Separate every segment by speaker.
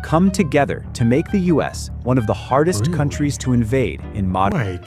Speaker 1: come together to make the US one of the hardest countries to invade in modern...
Speaker 2: Wait.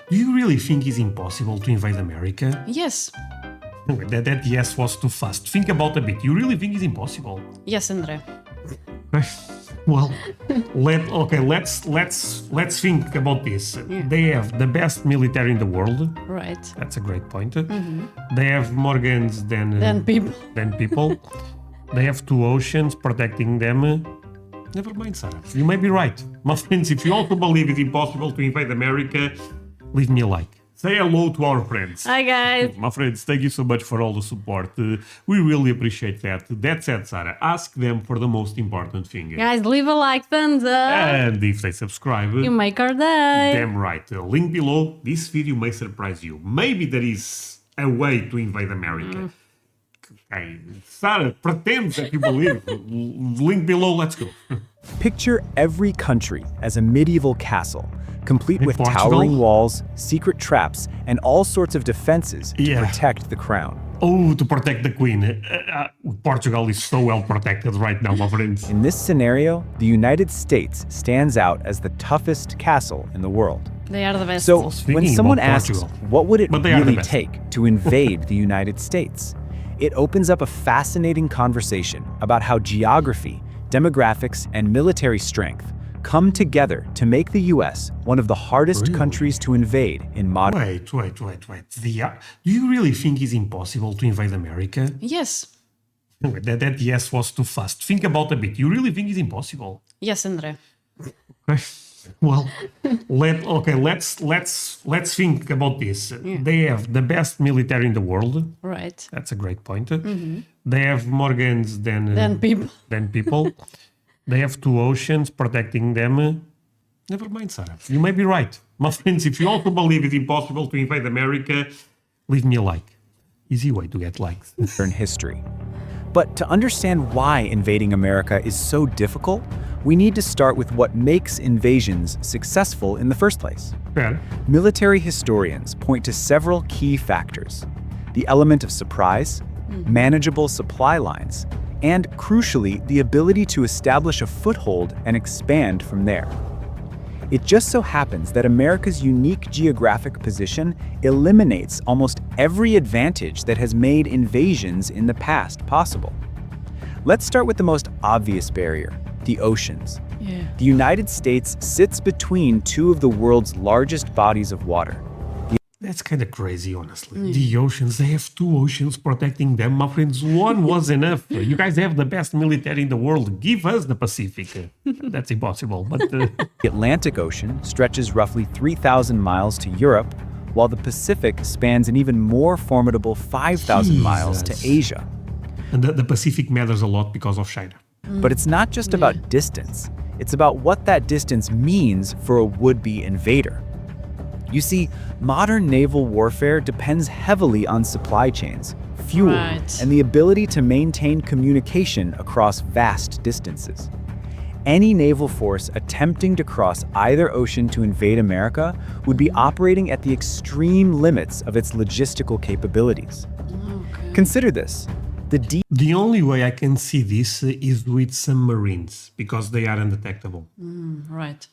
Speaker 2: Do you really think it's impossible to invade America?
Speaker 3: Yes.
Speaker 2: That yes was too fast. Think about a bit. You really think it's impossible?
Speaker 3: Yes, Andre.
Speaker 2: Well, let's think about this.
Speaker 3: Yeah.
Speaker 2: They have the best military in the world.
Speaker 3: Right.
Speaker 2: That's a great point. They have more guns
Speaker 3: Than people.
Speaker 2: than people. They have two oceans protecting them. Never mind, Sarah. You may be right. My friends, if you also believe it's impossible to invade America, leave me a like. Say hello to our friends.
Speaker 3: Hi, guys.
Speaker 2: My friends, thank you so much for all the support. We really appreciate that. That said, Sarah, ask them for the most important thing.
Speaker 3: Guys, leave a like, thumbs up.
Speaker 2: And if they subscribe,
Speaker 3: You make our day.
Speaker 2: damn right. Link below. This video may surprise you. Maybe there is a way to invade America. Okay, Sarah, pretend that you believe. Link below, let's go.
Speaker 1: Picture every country as a medieval castle, complete with
Speaker 2: Portugal?
Speaker 1: towering walls, secret traps, and all sorts of defenses to
Speaker 2: Yeah.
Speaker 1: protect the crown.
Speaker 2: Oh, to protect the queen. Portugal is so well protected right now, my friends.
Speaker 1: In this scenario, the United States stands out as the toughest castle in the world.
Speaker 3: They are the best.
Speaker 1: So,
Speaker 2: Speaking
Speaker 1: when someone
Speaker 2: about
Speaker 1: asks,
Speaker 2: Portugal.
Speaker 1: what would it
Speaker 2: But they are the
Speaker 1: really
Speaker 2: best.
Speaker 1: take to invade the United States? It opens up a fascinating conversation about how geography, demographics, and military strength come together to make the US one of the hardest
Speaker 2: Really?
Speaker 1: countries to invade in modern...
Speaker 2: Wait. Do you really think it's impossible to invade America?
Speaker 3: Yes.
Speaker 2: That yes was too fast. Think about a bit. You really think it's impossible?
Speaker 3: Yes, Andre.
Speaker 2: Well, let's think about this. They have the best military in the world.
Speaker 3: Right.
Speaker 2: That's a great point. They have more guns
Speaker 3: Than people.
Speaker 2: than people. They have two oceans protecting them. Never mind, Sarah. You may be right. My friends, if you also believe it's impossible to invade America, leave me a like. Easy way to get likes.
Speaker 1: history. But to understand why invading America is so difficult, we need to start with what makes invasions successful in the first place.
Speaker 2: Fair.
Speaker 1: Military historians point to several key factors: the element of surprise, manageable supply lines, and crucially, the ability to establish a foothold and expand from there. It just so happens that America's unique geographic position eliminates almost every advantage that has made invasions in the past possible. Let's start with the most obvious barrier: the oceans.
Speaker 3: Yeah.
Speaker 1: The United States sits between two of the world's largest bodies of water.
Speaker 2: That's kind of crazy, honestly. The oceans, they have two oceans protecting them. My friends, one was enough. You guys have the best military in the world. Give us the Pacific. That's impossible, but...
Speaker 1: The Atlantic Ocean stretches roughly 3,000 miles to Europe, while the Pacific spans an even more formidable 5,000 miles to
Speaker 2: Jesus.
Speaker 1: Asia.
Speaker 2: And the Pacific matters a lot because of China.
Speaker 1: But it's not just about distance. It's about what that distance means for a would-be invader. You see, modern naval warfare depends heavily on supply chains, fuel,
Speaker 3: Right.
Speaker 1: and the ability to maintain communication across vast distances. Any naval force attempting to cross either ocean to invade America would be operating at the extreme limits of its logistical capabilities.
Speaker 3: Okay.
Speaker 1: Consider this: the deep
Speaker 2: The only way I can see this is with submarines, because they are undetectable.
Speaker 3: Right.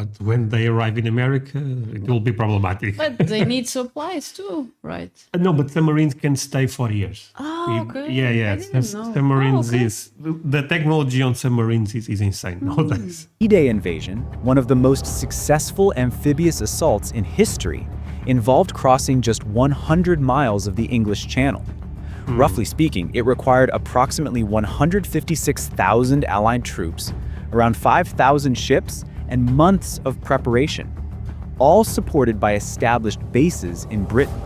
Speaker 2: But when they arrive in America, it will be problematic.
Speaker 3: But they need supplies too, right?
Speaker 2: No, but submarines can stay for years.
Speaker 3: Oh, okay.
Speaker 2: Yeah.
Speaker 3: I didn't know.
Speaker 2: Submarines
Speaker 3: Oh, okay.
Speaker 2: is... The technology on submarines is insane nowadays.
Speaker 1: D-Day invasion, one of the most successful amphibious assaults in history, involved crossing just 100 miles of the English Channel. Roughly speaking, it required approximately 156,000 Allied troops, around 5,000 ships, and months of preparation, all supported by established bases in Britain.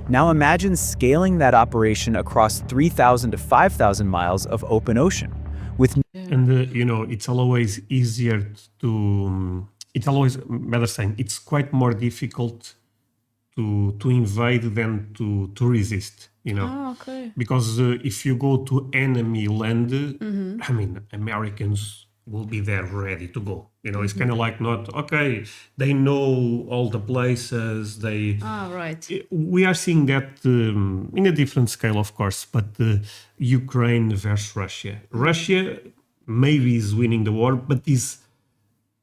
Speaker 1: Now imagine scaling that operation across 3,000 to 5,000 miles of open ocean, with
Speaker 2: And, it's always easier to... It's always, better saying, it's quite more difficult to invade than to resist,
Speaker 3: Oh, okay.
Speaker 2: Because if you go to enemy land, I mean, Americans will be there ready to go. It's kind of like not, okay, they know all the places, they...
Speaker 3: Ah, right.
Speaker 2: We are seeing that in a different scale, of course, but Ukraine versus Russia. Russia, maybe is winning the war, but is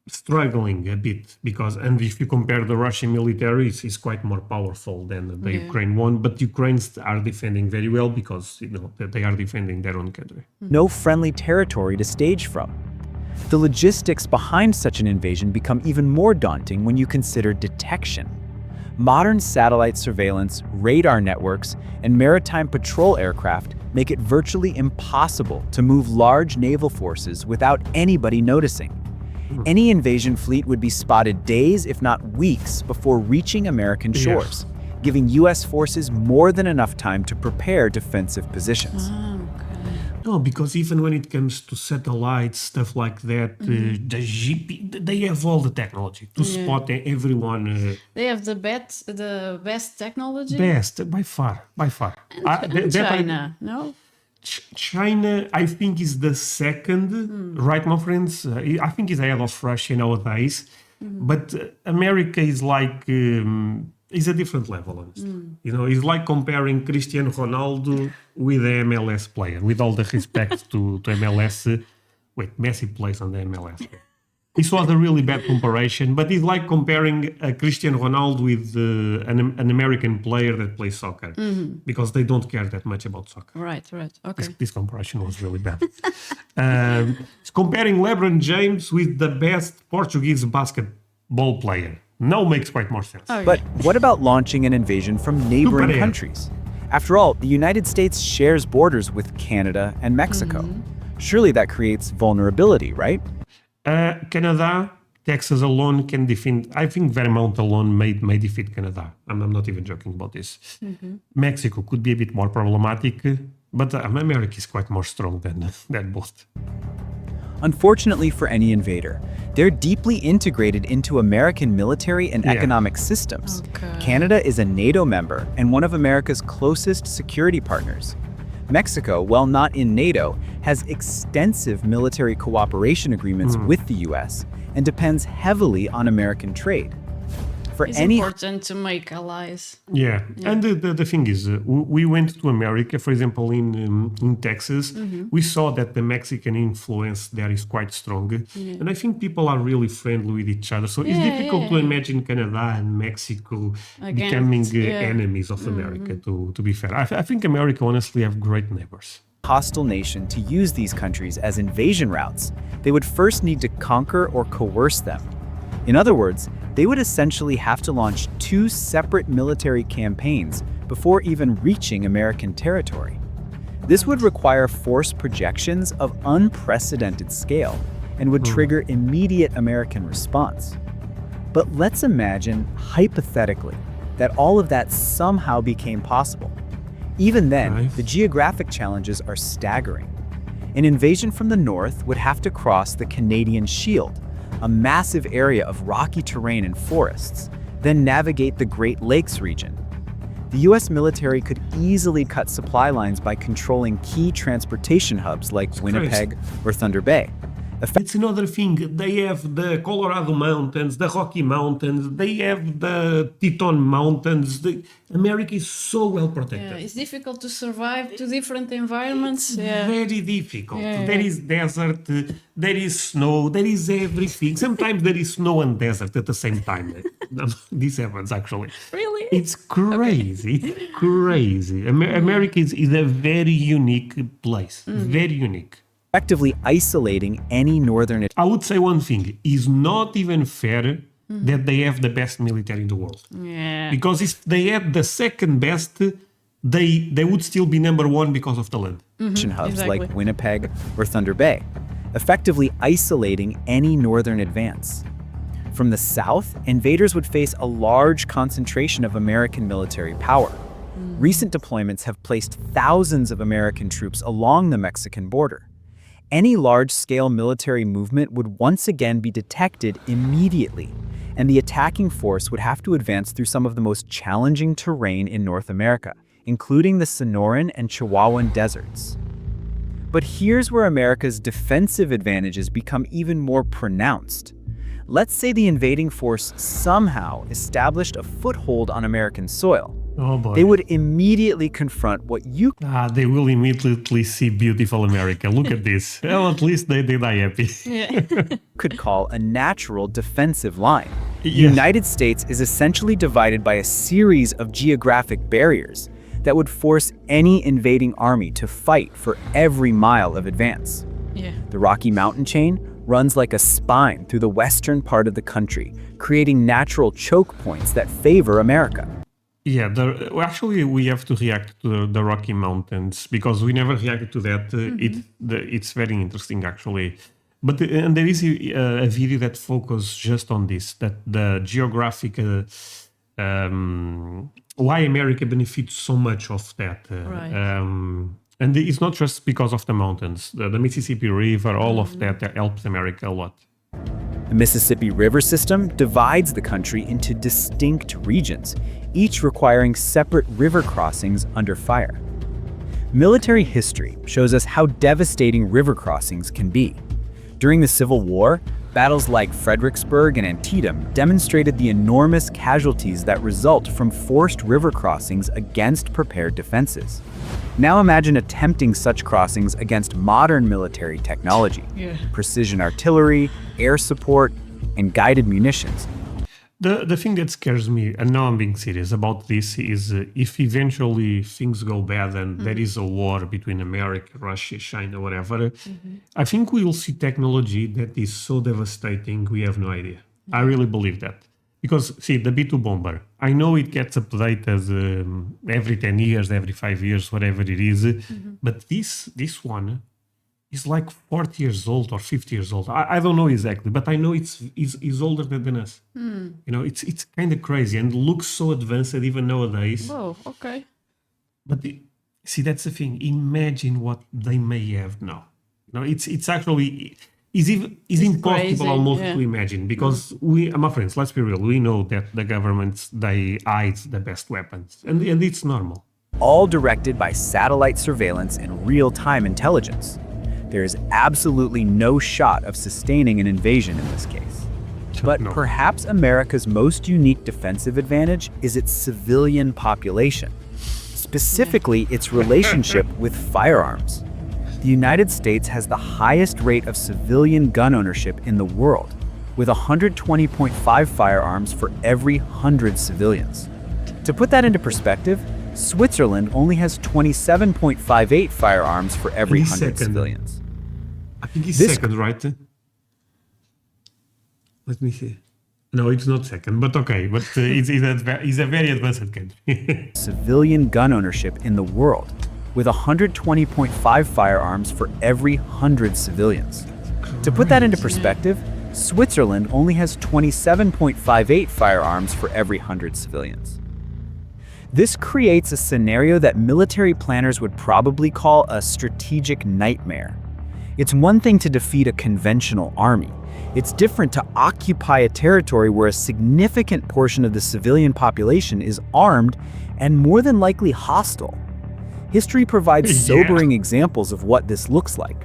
Speaker 2: struggling a bit because, and if you compare the Russian military, it's quite more powerful than the Ukraine one. But Ukrainians are defending very well because that they are defending their own country.
Speaker 1: No friendly territory to stage from. The logistics behind such an invasion become even more daunting when you consider detection. Modern satellite surveillance, radar networks, and maritime patrol aircraft make it virtually impossible to move large naval forces without anybody noticing. Any invasion fleet would be spotted days, if not weeks, before reaching American shores, giving U.S. forces more than enough time to prepare defensive positions.
Speaker 2: No, because even when it comes to satellites, stuff like that, the GP, they have all the technology to spot everyone.
Speaker 3: They have the best technology.
Speaker 2: Best, by far, by far.
Speaker 3: And China, no?
Speaker 2: China, I think, is the second, right, my friends? I think is ahead of Russia nowadays. But America is like, is a different level, honestly. It's like comparing Cristiano Ronaldo with the MLS player, with all the respect to MLS. Wait, Messi plays on the MLS. This was a really bad comparison, but it's like comparing Cristiano Ronaldo with an American player that plays soccer, because they don't care that much about soccer.
Speaker 3: Right. Okay.
Speaker 2: This comparison was really bad. It's comparing LeBron James with the best Portuguese basketball player. Now makes quite more sense.
Speaker 3: Okay.
Speaker 1: But what about launching an invasion from neighboring countries? After all, the United States shares borders with Canada and Mexico. Surely that creates vulnerability, right?
Speaker 2: Canada, Texas alone can defend. I think Vermont alone may defeat Canada. I'm not even joking about this. Mexico could be a bit more problematic, but America is quite more strong than both.
Speaker 1: Unfortunately for any invader, they're deeply integrated into American military and economic systems.
Speaker 3: Okay.
Speaker 1: Canada is a NATO member and one of America's closest security partners. Mexico, while not in NATO, has extensive military cooperation agreements with the US and depends heavily on American trade. For
Speaker 3: It's
Speaker 1: any
Speaker 3: important to make allies.
Speaker 2: Yeah. And the thing is, we went to America, for example, in Texas. We saw that the Mexican influence there is quite strong. And I think people are really friendly with each other. So it's difficult to imagine Canada and Mexico becoming enemies of America, to be fair. I think America honestly have great neighbors.
Speaker 1: hostile nation to use these countries as invasion routes, they would first need to conquer or coerce them. In other words, they would essentially have to launch two separate military campaigns before even reaching American territory. This would require force projections of unprecedented scale and would trigger immediate American response. But let's imagine, hypothetically, that all of that somehow became possible. Even then, the geographic challenges are staggering. An invasion from the north would have to cross the Canadian Shield, a massive area of rocky terrain and forests, then navigate the Great Lakes region. The US military could easily cut supply lines by controlling key transportation hubs like Winnipeg or Thunder Bay.
Speaker 2: It's another thing. They have the Colorado Mountains, the Rocky Mountains, they have the Teton Mountains. America is so well protected.
Speaker 3: Yeah, it's difficult to survive to different environments.
Speaker 2: Very difficult. There is desert, there is snow, there is everything. Sometimes there is snow and desert at the same time. This happens actually.
Speaker 3: Really?
Speaker 2: It's crazy. It's crazy. America is a very unique place. Very unique.
Speaker 1: Effectively isolating any northern.
Speaker 2: I would say one thing, is not even fair that they have the best military in the world.
Speaker 3: Yeah.
Speaker 2: Because if they had the second best, they would still be number one because of the land.
Speaker 1: Hubs like Winnipeg or Thunder Bay, effectively isolating any northern advance. From the south, invaders would face a large concentration of American military power. Recent deployments have placed thousands of American troops along the Mexican border. Any large-scale military movement would once again be detected immediately, and the attacking force would have to advance through some of the most challenging terrain in North America, including the Sonoran and Chihuahuan deserts. But here's where America's defensive advantages become even more pronounced. Let's say the invading force somehow established a foothold on American soil.
Speaker 2: Oh boy.
Speaker 1: They would immediately confront what you
Speaker 2: They will immediately see beautiful America. Look at this. Well, at least they die happy.
Speaker 3: Yeah.
Speaker 1: could call a natural defensive line. The
Speaker 2: Yeah.
Speaker 1: United States is essentially divided by a series of geographic barriers that would force any invading army to fight for every mile of advance.
Speaker 3: Yeah.
Speaker 1: The Rocky Mountain chain runs like a spine through the western part of the country, creating natural choke points that favor America.
Speaker 2: Yeah, actually, we have to react to the Rocky Mountains because we never reacted to that. It's very interesting, actually. But and there is a video that focuses just on this, that the geographic, why America benefits so much of that.
Speaker 3: Right.
Speaker 2: And it's not just because of the mountains. The Mississippi River, all of that helps America a lot.
Speaker 1: The Mississippi River system divides the country into distinct regions, each requiring separate river crossings under fire. Military history shows us how devastating river crossings can be. During the Civil War, battles like Fredericksburg and Antietam demonstrated the enormous casualties that result from forced river crossings against prepared defenses. Now imagine attempting such crossings against modern military technology,
Speaker 3: Yeah.
Speaker 1: precision artillery, air support, and guided munitions.
Speaker 2: The thing that scares me, and now I'm being serious about this, is if eventually things go bad and there is a war between America, Russia, China, whatever, I think we will see technology that is so devastating we have no idea. I really believe that. Because, see, the B-2 bomber, I know it gets updated every 10 years, every 5 years, whatever it is, but this one is like 40 years old or 50 years old. I don't know exactly, but I know it's older than us. You know, it's kind of crazy and looks so advanced even nowadays.
Speaker 3: Whoa, okay.
Speaker 2: But see, that's the thing. Imagine what they may have now. You know, it's actually is impossible
Speaker 3: crazy,
Speaker 2: almost
Speaker 3: yeah.
Speaker 2: to imagine because my friends, let's be real. We know that the governments they hide the best weapons, and it's normal.
Speaker 1: All directed by satellite surveillance and real-time intelligence. There is absolutely no shot of sustaining an invasion in this case. But
Speaker 2: No.
Speaker 1: perhaps America's most unique defensive advantage is its civilian population, specifically its relationship with firearms. The United States has the highest rate of civilian gun ownership in the world, with 120.5 firearms for every 100 civilians. To put that into perspective, Switzerland only has 27.58 firearms for every
Speaker 2: He's
Speaker 1: 100
Speaker 2: second.
Speaker 1: civilians.
Speaker 2: I think he's
Speaker 1: This-
Speaker 2: second, right? Let me see. No, it's not second, but okay. But it's a very advanced country.
Speaker 1: Civilian gun ownership in the world, with 120.5 firearms for every 100 civilians. To put that into perspective, Switzerland only has 27.58 firearms for every 100 civilians. This creates a scenario that military planners would probably call a strategic nightmare. It's one thing to defeat a conventional army. It's different to occupy a territory where a significant portion of the civilian population is armed and more than likely hostile. History provides
Speaker 2: Yeah.
Speaker 1: sobering examples of what this looks like.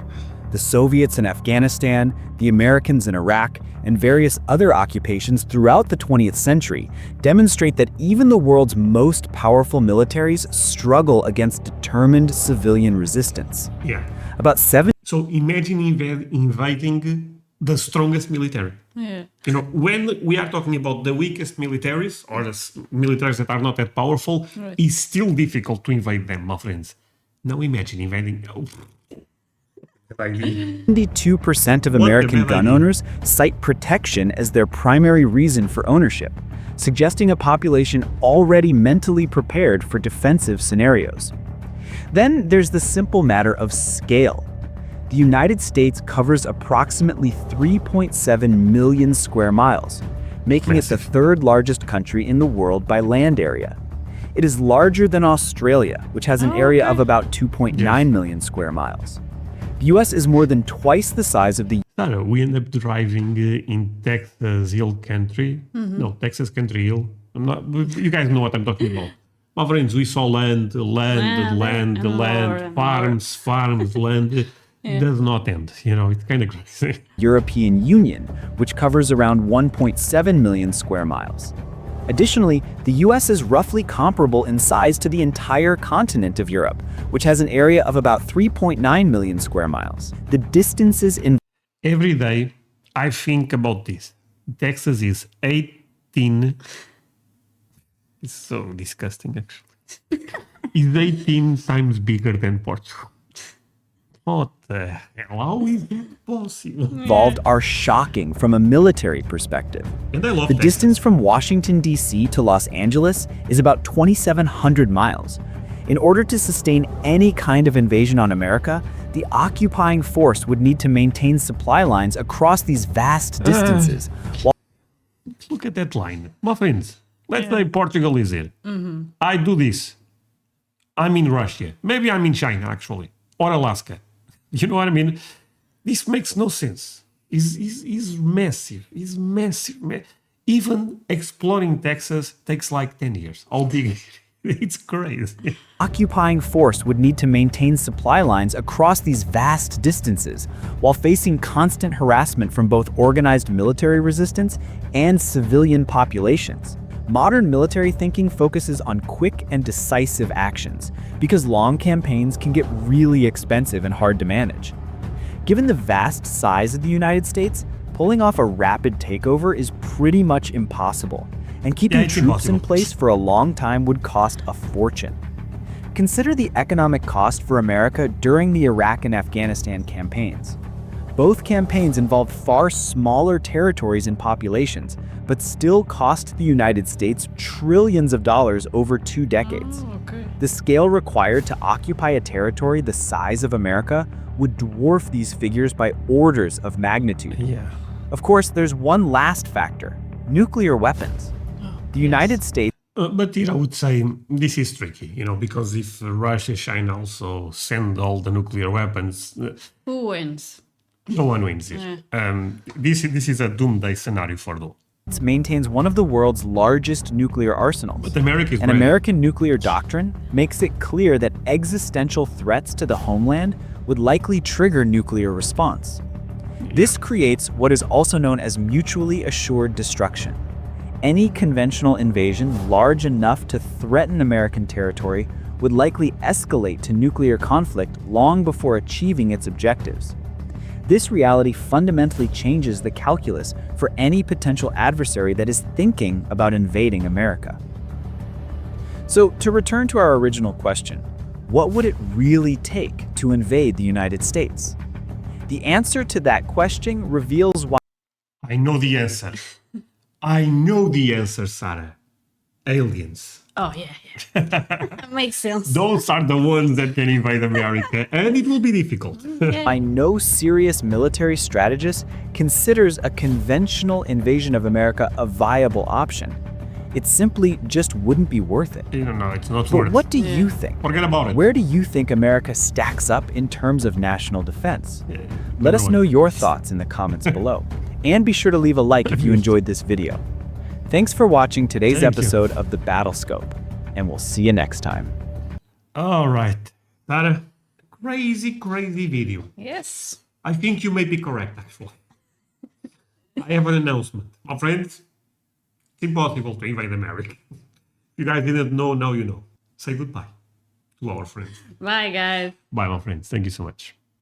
Speaker 1: The Soviets in Afghanistan, the Americans in Iraq, and various other occupations throughout the 20th century demonstrate that even the world's most powerful militaries struggle against determined civilian resistance.
Speaker 2: Yeah.
Speaker 1: About 7
Speaker 2: So imagine invading the strongest military.
Speaker 3: Yeah.
Speaker 2: You know, when we are talking about the weakest militaries or the militaries that are not that powerful,
Speaker 3: Right.
Speaker 2: it's still difficult to invade them, my friends. Now imagine invading. Oh.
Speaker 1: 72% of
Speaker 2: What a
Speaker 1: American
Speaker 2: bad
Speaker 1: gun
Speaker 2: idea.
Speaker 1: owners cite protection as their primary reason for ownership, suggesting a population already mentally prepared for defensive scenarios. Then there's the simple matter of scale. The United States covers approximately 3.7 million square miles, making it the
Speaker 2: Massive.
Speaker 1: third largest country in the world by land area. It is larger than Australia, which has an
Speaker 3: Oh,
Speaker 1: area
Speaker 3: okay.
Speaker 1: of about 2.9 million square miles. The US is more than twice the size of the
Speaker 2: Sarah, we end up driving in Texas Hill Country. No, Texas Country Hill. You guys know what I'm talking about. My friends, we saw land,
Speaker 3: and more.
Speaker 2: farms, land.
Speaker 3: Yeah.
Speaker 2: Does not end. You know, it's kind of crazy.
Speaker 1: European Union, which covers around 1.7 million square miles. Additionally, the US is roughly comparable in size to the entire continent of Europe, which has an area of about 3.9 million square miles. The distances in
Speaker 2: Every day, I think about this. Texas is 18. It's so disgusting, actually. Is 18 times bigger than Portugal. What the hell? How is that possible?
Speaker 1: involved are shocking from a military perspective.
Speaker 2: And I love
Speaker 1: The
Speaker 2: Texas.
Speaker 1: distance from Washington, D.C. to Los Angeles is about 2,700 miles. In order to sustain any kind of invasion on America, the occupying force would need to maintain supply lines across these vast distances. While
Speaker 2: Look at that line. My friends, let's say Portugal is here. I do this. I'm in Russia. Maybe I'm in China, actually, or Alaska. You know what I mean? This makes no sense. It's massive. It's massive. Even exploring Texas takes like 10 years. How big is it? It's crazy.
Speaker 1: occupying force would need to maintain supply lines across these vast distances, while facing constant harassment from both organized military resistance and civilian populations. Modern military thinking focuses on quick and decisive actions, because long campaigns can get really expensive and hard to manage. Given the vast size of the United States, pulling off a rapid takeover is pretty much impossible, and keeping
Speaker 2: it's
Speaker 1: troops in
Speaker 2: impossible.
Speaker 1: place for a long time would cost a fortune. Consider the economic cost for America during the Iraq and Afghanistan campaigns. Both campaigns involved far smaller territories and populations, but still cost the United States trillions of dollars over 2 decades.
Speaker 3: Oh, okay.
Speaker 1: The scale required to occupy a territory the size of America would dwarf these figures by orders of magnitude.
Speaker 2: Yeah.
Speaker 1: Of course, there's one last factor: nuclear weapons. The United States
Speaker 2: But here I would say this is tricky, because if Russia, China also send all the nuclear weapons,
Speaker 3: Who wins?
Speaker 2: no one wins here. This is a doomsday scenario for them.
Speaker 1: maintains one of the world's largest nuclear arsenals.
Speaker 2: But America is
Speaker 1: An
Speaker 2: ready.
Speaker 1: American nuclear doctrine makes it clear that existential threats to the homeland would likely trigger nuclear response. This creates what is also known as mutually assured destruction. Any conventional invasion large enough to threaten American territory would likely escalate to nuclear conflict long before achieving its objectives. This reality fundamentally changes the calculus for any potential adversary that is thinking about invading America. So, to return to our original question, what would it really take to invade the United States? The answer to that question reveals why
Speaker 2: I know the answer. I know the answer, Sarah. Aliens.
Speaker 3: Oh, yeah. That makes sense.
Speaker 2: Those are the ones that can invade America, and it will be difficult.
Speaker 1: no serious military strategist considers a conventional invasion of America a viable option. It simply just wouldn't be worth it.
Speaker 2: No, it's not
Speaker 1: But
Speaker 2: worth
Speaker 1: what
Speaker 2: it.
Speaker 1: do you think?
Speaker 2: Forget about it.
Speaker 1: Where do you think America stacks up in terms of national defense? Let us
Speaker 2: everyone-
Speaker 1: know your thoughts in the comments below. And be sure to leave a like if you enjoyed this video. Thanks for watching today's
Speaker 2: Thank you.
Speaker 1: episode of The Battlescope, and we'll see you next time.
Speaker 2: All right. Sarah, crazy video.
Speaker 3: Yes.
Speaker 2: I think you may be correct, actually. I have an announcement. My friends, it's impossible to invade America. If you guys didn't know, now you know. Say goodbye to our friends.
Speaker 3: Bye, guys.
Speaker 2: Bye, my friends. Thank you so much.